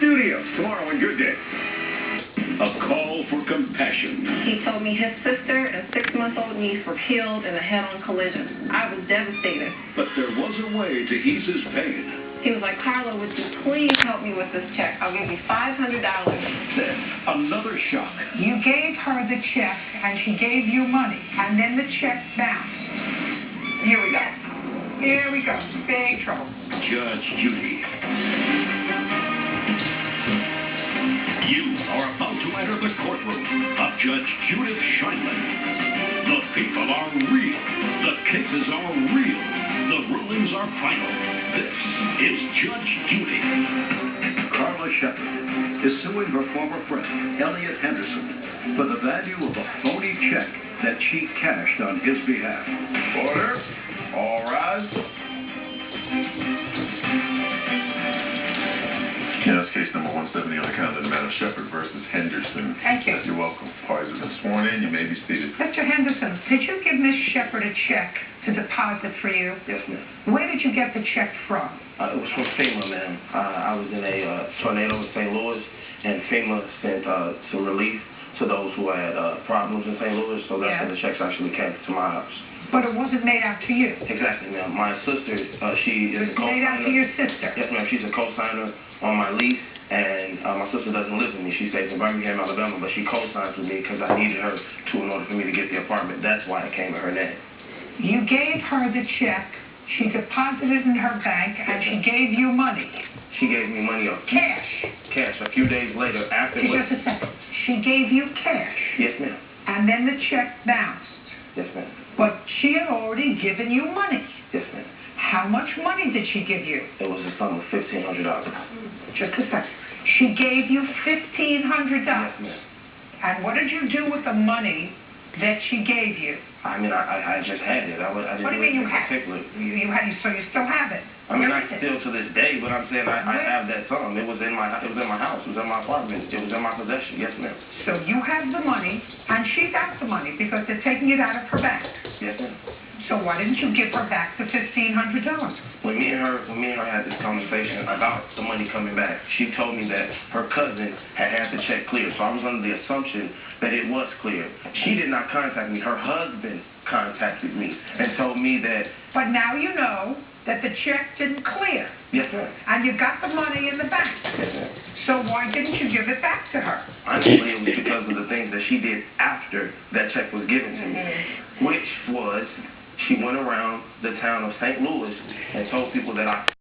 studio tomorrow on Good Day. A call for compassion. He told me his sister and 6-month-old niece were killed in a head-on collision. I was devastated. But there was a way to ease his pain. He was like, Carla, would you please help me with this check? I'll give you $500. Then another shock. You gave her the check, and she gave you money, and then the check bounced. Here we go. Here we go. Big trouble. Judge Judy. You are about to enter the courtroom of Judge Judith Scheinman. The people are real. The cases are real. The rulings are final. This is Judge Judy. Carla Shepard is suing her former friend, Elliot Henderson, for the value of a phony check that she cashed on his behalf. Order. All rise. Yes, case number 170 on account of the matter of Shepard versus Henderson. Thank you. You're welcome. Parties have been sworn in. You may be seated. Mr. Henderson, did you give Miss Shepard a check to deposit for you? Yes, ma'am. Where did you get the check from? It was from FEMA, ma'am. I was in a tornado in St. Louis, and FEMA sent some relief to those who had problems in St. Louis, so that's when the checks actually came to my house. But it wasn't made out to you? Exactly, ma'am. My sister, she is a co-signer. Made out to your sister? Yes, ma'am. She's a co-signer on my lease, and my sister doesn't live with me. She stays in Birmingham, Alabama, but she co-signs with me because I needed her in order for me to get the apartment. That's why it came in her name. You gave her the check, she deposited in her bank, and she gave you money. She gave me money cash a few days later after. Just a second. She gave you cash. Yes, ma'am. And then the check bounced. Yes, ma'am. But she had already given you money. Yes, ma'am. How much money did she give you? It was a sum of $1,500. Just a second. She gave you $1,500. Yes, ma'am. And what did you do with the money that she gave you? I mean, I just had it. I didn't What do you mean you had it? particular. So you still have it? I mean, I still to this day, but I'm saying I have that sum. It was in my house. It was in my apartment. It was in my possession. Yes, ma'am. So you have the money, and she got the money because they're taking it out of her bank. Yes, ma'am. So why didn't you give her back the $1,500? When me and her had this conversation about the money coming back, she told me that her cousin had the check cleared. So I was under the assumption that it was clear. She did not contact me. Her husband contacted me and told me that. But now you know that the check didn't clear. Yes, ma'am. And you got the money in the bank. Yes, ma'am. So why didn't you give it back to her? Honestly, it was because of the things that she did after that check was given to me, which was she went around the town of St. Louis and told people that I